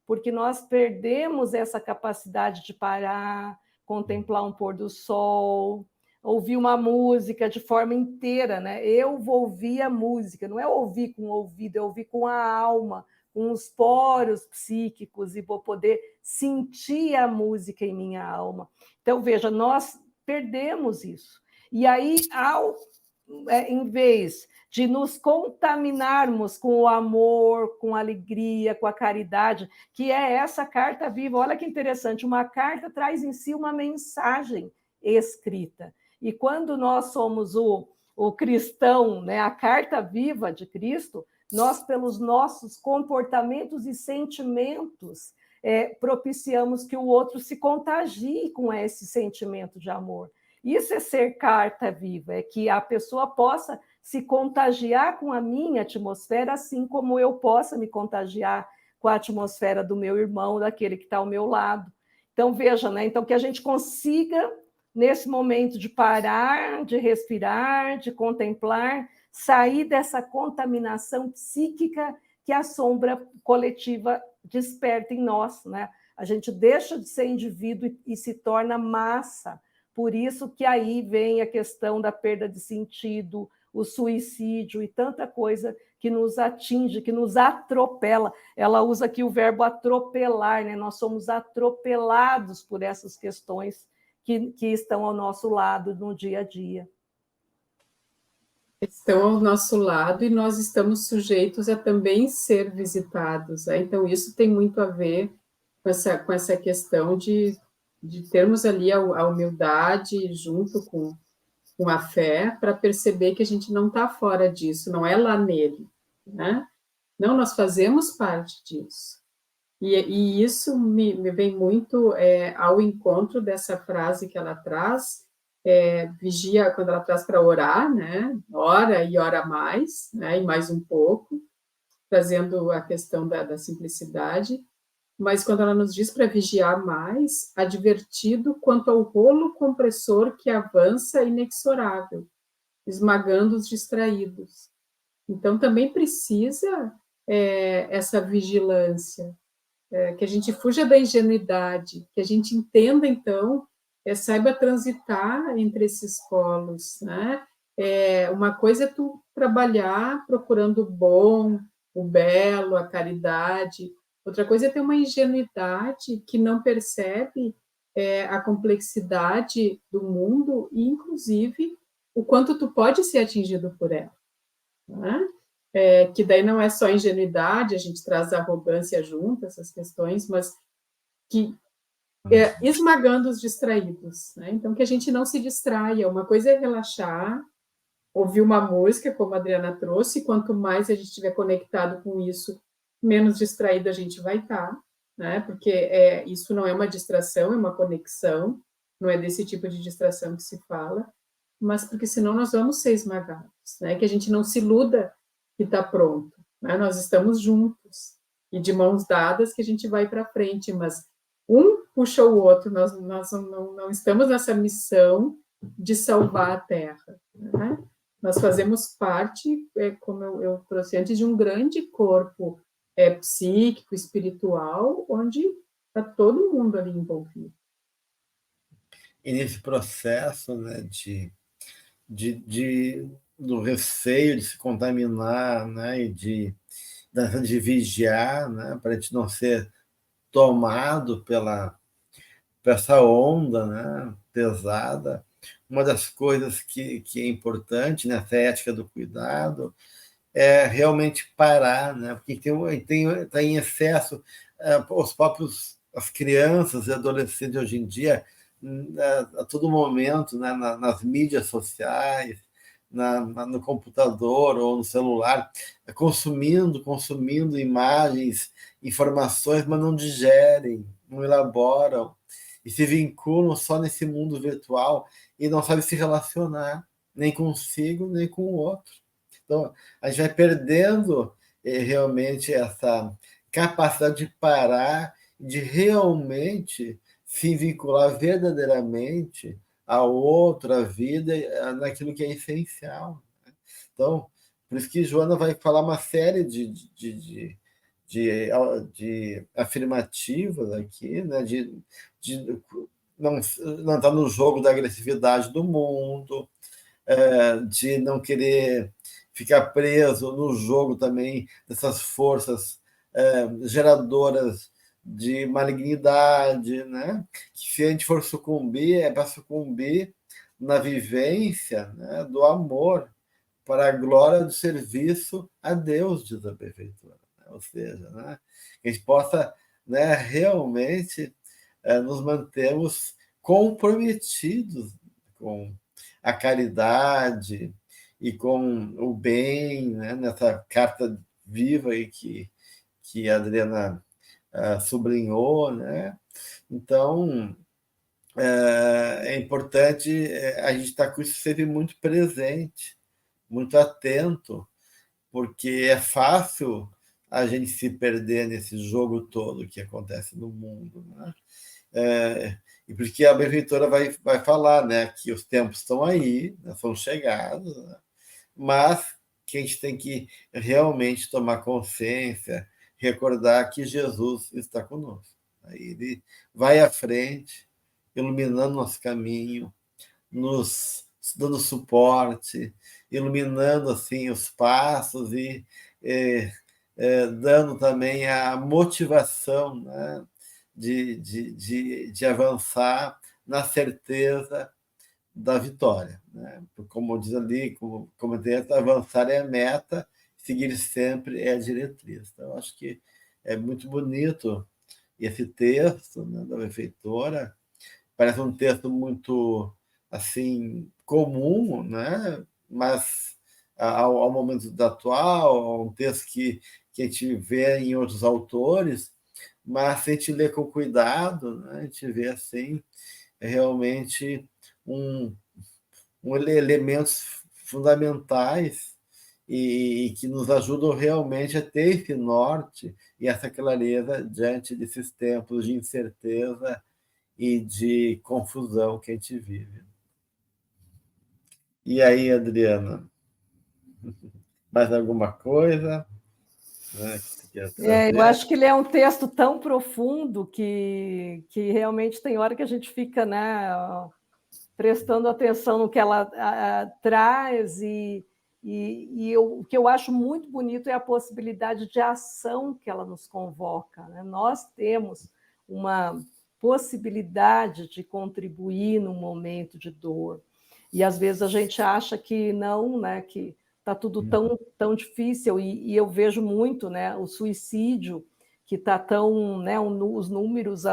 porque nós perdemos essa capacidade de parar, contemplar um pôr do sol, ouvir uma música de forma inteira, né? Eu vou ouvir a música, não é ouvir com o ouvido, é ouvir com a alma, com os poros psíquicos, e vou poder sentir a música em minha alma. Então, veja, nós perdemos isso. E aí, em vez de nos contaminarmos com o amor, com a alegria, com a caridade, que é essa carta viva. Olha que interessante, uma carta traz em si uma mensagem escrita. E quando nós somos o cristão, né, a carta viva de Cristo, nós, pelos nossos comportamentos e sentimentos, propiciamos que o outro se contagie com esse sentimento de amor. Isso é ser carta viva, é que a pessoa possa se contagiar com a minha atmosfera, assim como eu possa me contagiar com a atmosfera do meu irmão, daquele que está ao meu lado. Então, veja, né? Então, que a gente consiga, nesse momento de parar, de respirar, de contemplar, sair dessa contaminação psíquica que a sombra coletiva desperta em nós, né? A gente deixa de ser indivíduo e se torna massa. Por isso que aí vem a questão da perda de sentido, o suicídio e tanta coisa que nos atinge, que nos atropela. Ela usa aqui o verbo atropelar, né? Nós somos atropelados por essas questões que estão ao nosso lado no dia a dia. Estão ao nosso lado e nós estamos sujeitos a também ser visitados, né? Então, isso tem muito a ver com essa questão de termos ali a humildade junto com a fé, para perceber que a gente não está fora disso, não é lá nele, né? Não, nós fazemos parte disso. E isso me vem muito ao encontro dessa frase que ela traz, vigia, quando ela traz para orar, né? Ora e ora mais, né? E mais um pouco, trazendo a questão da simplicidade. Mas quando ela nos diz para vigiar mais, advertido quanto ao rolo compressor que avança inexorável, esmagando os distraídos. Então, também precisa essa vigilância, que a gente fuja da ingenuidade, que a gente entenda, então, saiba transitar entre esses polos, né? Uma coisa é tu trabalhar procurando o bom, o belo, a caridade. Outra coisa é ter uma ingenuidade que não percebe a complexidade do mundo e, inclusive, o quanto tu pode ser atingido por ela, né? Que daí não é só ingenuidade, a gente traz a arrogância junto, essas questões, mas que esmagando os distraídos, né? Então, que a gente não se distraia. Uma coisa é relaxar, ouvir uma música, como a Adriana trouxe, e quanto mais a gente estiver conectado com isso, menos distraído a gente vai estar, né? Porque isso não é uma distração, é uma conexão. não é desse tipo de distração que se fala, mas porque senão nós vamos ser esmagados, né? Que a gente não se iluda que está pronto, né? Nós estamos juntos e de mãos dadas que a gente vai para frente, mas um puxa o outro, nós não estamos nessa missão de salvar a Terra, né? Nós fazemos parte, como eu trouxe antes, de um grande corpo psíquico, espiritual, onde está todo mundo ali envolvido. E nesse processo, né, do receio de se contaminar, né, e de vigiar, né, para a gente não ser tomado por essa onda, né, pesada. Uma das coisas que é importante nessa ética do cuidado é realmente parar, né, porque tá em excesso, as crianças e adolescentes hoje em dia, a todo momento, né, nas mídias sociais, no computador ou no celular, consumindo imagens, informações, mas não digerem, não elaboram, e se vinculam só nesse mundo virtual e não sabem se relacionar, nem consigo, nem com o outro. Então, a gente vai perdendo realmente essa capacidade de parar, de realmente se vincular verdadeiramente ao outro, à vida, naquilo que é essencial. Então, por isso que Joana vai falar uma série de afirmativas aqui, né? De não estar no jogo da agressividade do mundo, de não querer ficar preso no jogo também dessas forças geradoras de malignidade, né? Que se a gente for sucumbir, é para sucumbir na vivência, né, do amor, para a glória do serviço a Deus, diz a Benfeitora. Ou seja, né, que a gente possa, né, realmente nos mantermos comprometidos com a caridade e com o bem, né, nessa carta viva aí que a Adriana sublinhou, né? Então, é importante a gente estar com isso sempre muito presente, muito atento, porque é fácil a gente se perder nesse jogo todo que acontece no mundo, né? E porque a benfeitora vai falar, né, que os tempos estão aí, né, são chegados, né, mas que a gente tem que realmente tomar consciência, recordar que Jesus está conosco. Ele vai à frente, iluminando nosso caminho, nos dando suporte, iluminando assim os passos e dando também a motivação, né, de avançar na certeza da vitória, né? Como diz ali, como comentei, avançar é a meta, seguir sempre é a diretriz. Então, acho que é muito bonito esse texto, né, da benfeitora. Parece um texto muito assim comum, né? Mas ao momento atual, um texto que a gente vê em outros autores, mas se a gente lê com cuidado, né, a gente vê assim realmente um elementos fundamentais e que nos ajudam realmente a ter esse norte e essa clareza diante desses tempos de incerteza e de confusão que a gente vive. E aí, Adriana, mais alguma coisa, né, que você quer trazer? Eu acho que ele é um texto tão profundo que realmente tem hora que a gente fica, né, prestando atenção no que ela traz o que eu acho muito bonito é a possibilidade de ação que ela nos convoca, né? Nós temos uma possibilidade de contribuir num momento de dor. E às vezes a gente acha que não, né, que está tudo tão difícil, e eu vejo muito, né, o suicídio, que está tão, né, os números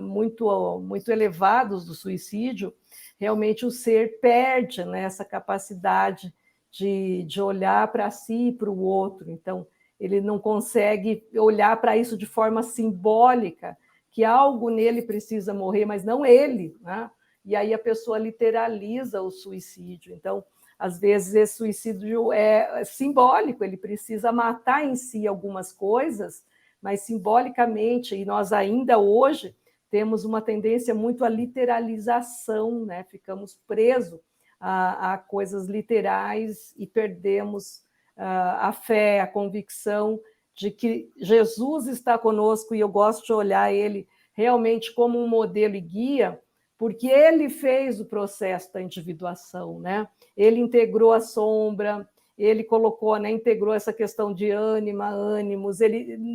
muito elevados do suicídio, realmente o ser perde, né, essa capacidade de olhar para si e para o outro. Então, ele não consegue olhar para isso de forma simbólica, que algo nele precisa morrer, mas não ele, né? e aí a pessoa literaliza o suicídio. Então, às vezes, esse suicídio é simbólico, ele precisa matar em si algumas coisas, mas simbolicamente, e nós ainda hoje temos uma tendência muito à literalização, né? Ficamos presos a coisas literais e perdemos a fé, a convicção de que Jesus está conosco, e eu gosto de olhar ele realmente como um modelo e guia, porque ele fez o processo da individuação, né? Ele integrou a sombra, ele colocou, né, integrou essa questão de ânima, ânimos,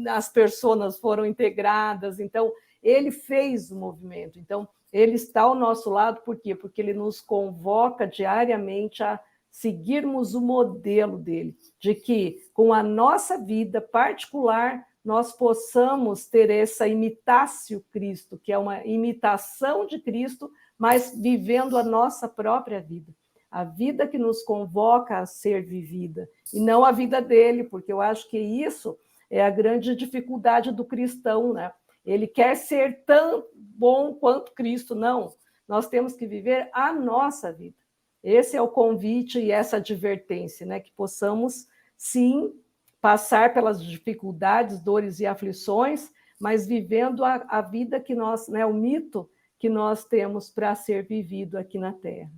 as pessoas foram integradas, então ele fez o movimento. Então, ele está ao nosso lado, por quê? Porque ele nos convoca diariamente a seguirmos o modelo dele, de que com a nossa vida particular nós possamos ter essa imitácio Cristo, que é uma imitação de Cristo, mas vivendo a nossa própria vida. A vida que nos convoca a ser vivida, e não a vida dele, porque eu acho que isso é a grande dificuldade do cristão, né? Ele quer ser tão bom quanto Cristo. Não, nós temos que viver a nossa vida. Esse é o convite e essa advertência, né? Que possamos, sim, passar pelas dificuldades, dores e aflições, mas vivendo a vida que nós, né, o mito que nós temos para ser vivido aqui na Terra.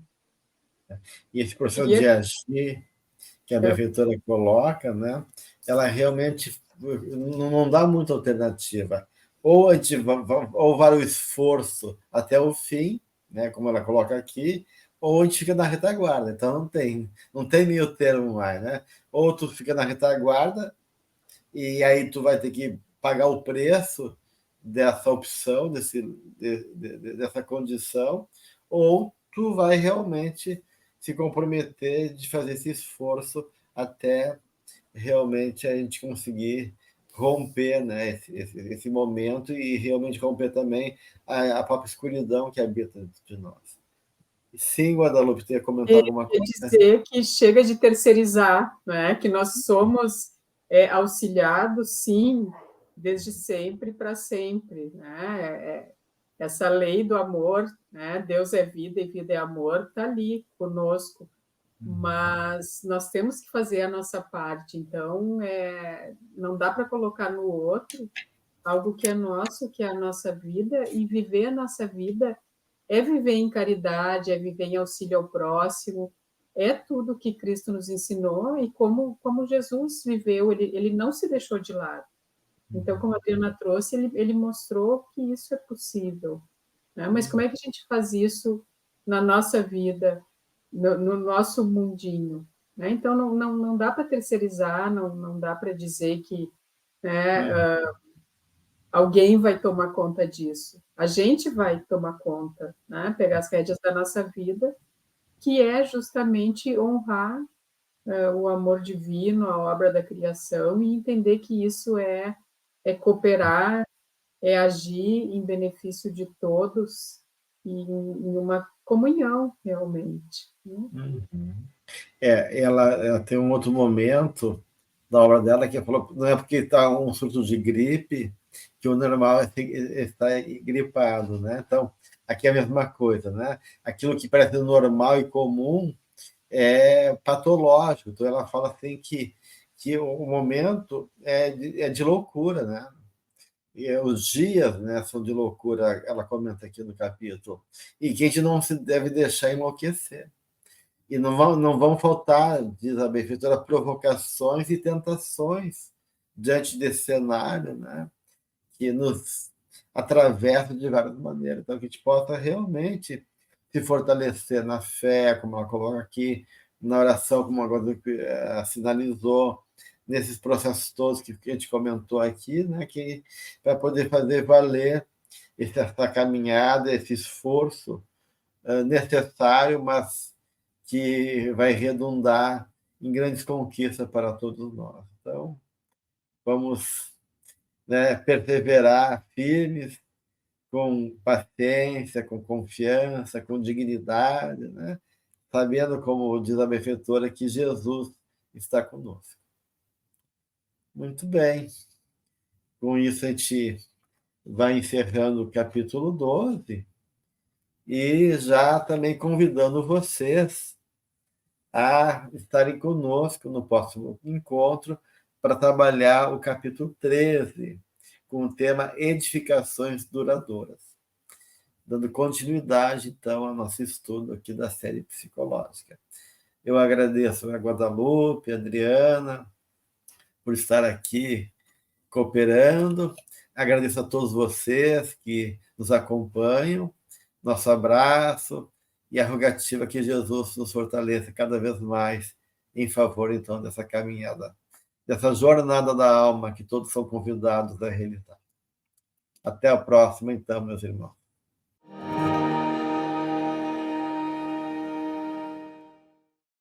E esse processo de agir que a benfeitora coloca, né, ela realmente não dá muita alternativa. Ou a gente ou vai o esforço até o fim, né, como ela coloca aqui, ou a gente fica na retaguarda. Então não tem meio termo mais, né? Ou tu fica na retaguarda e aí tu vai ter que pagar o preço dessa opção, dessa condição, ou tu vai realmente se comprometer de fazer esse esforço até realmente a gente conseguir romper, né, esse momento e realmente romper também a própria escuridão que habita dentro de nós. Sim, Guadalupe, tem que comentar alguma coisa? Dizer que chega de terceirizar, né? Que nós somos auxiliados, sim, desde sempre para sempre, né? Essa lei do amor, né? Deus é vida e vida é amor, está ali conosco, mas nós temos que fazer a nossa parte. Então, não dá para colocar no outro algo que é nosso, que é a nossa vida, e viver a nossa vida é viver em caridade, é viver em auxílio ao próximo, é tudo que Cristo nos ensinou e como Jesus viveu, ele não se deixou de lado. Então, como a Adriana trouxe, ele mostrou que isso é possível, né? Mas como é que a gente faz isso na nossa vida, no nosso mundinho, né? Então, não dá para terceirizar, não dá para dizer que, né, alguém vai tomar conta disso. A gente vai tomar conta, né? Pegar as rédeas da nossa vida, que é justamente honrar o amor divino, a obra da criação, e entender que isso é cooperar, é agir em benefício de todos e em uma comunhão, realmente. Né? Ela tem um outro momento da obra dela que falou, não é porque está um surto de gripe que o normal é estar gripado, né? Então, aqui é a mesma coisa, né? Aquilo que parece normal e comum é patológico. Então, ela fala assim que o momento é de loucura, né? E os dias, né, são de loucura, ela comenta aqui no capítulo, e que a gente não se deve deixar enlouquecer. E não vão faltar, diz a benfeitora, provocações e tentações diante desse cenário, né, que nos atravessa de várias maneiras. Então, que a gente possa realmente se fortalecer na fé, como ela coloca aqui, na oração, como agora sinalizou, nesses processos todos que a gente comentou aqui, né, que para poder fazer valer essa caminhada, esse esforço necessário, mas que vai redundar em grandes conquistas para todos nós. Então, vamos, né, perseverar firmes, com paciência, com confiança, com dignidade, né, sabendo, como diz a benfeitora, que Jesus está conosco. Muito bem. Com isso, a gente vai encerrando o capítulo 12 e já também convidando vocês a estarem conosco no próximo encontro para trabalhar o capítulo 13, com o tema Edificações Duradouras, dando continuidade, então, ao nosso estudo aqui da série psicológica. Eu agradeço a Guadalupe, a Adriana, por estar aqui cooperando. Agradeço a todos vocês que nos acompanham. Nosso abraço e a rogativa que Jesus nos fortaleça cada vez mais em favor, então, dessa caminhada, dessa jornada da alma que todos são convidados a realizar. Até a próxima, então, meus irmãos.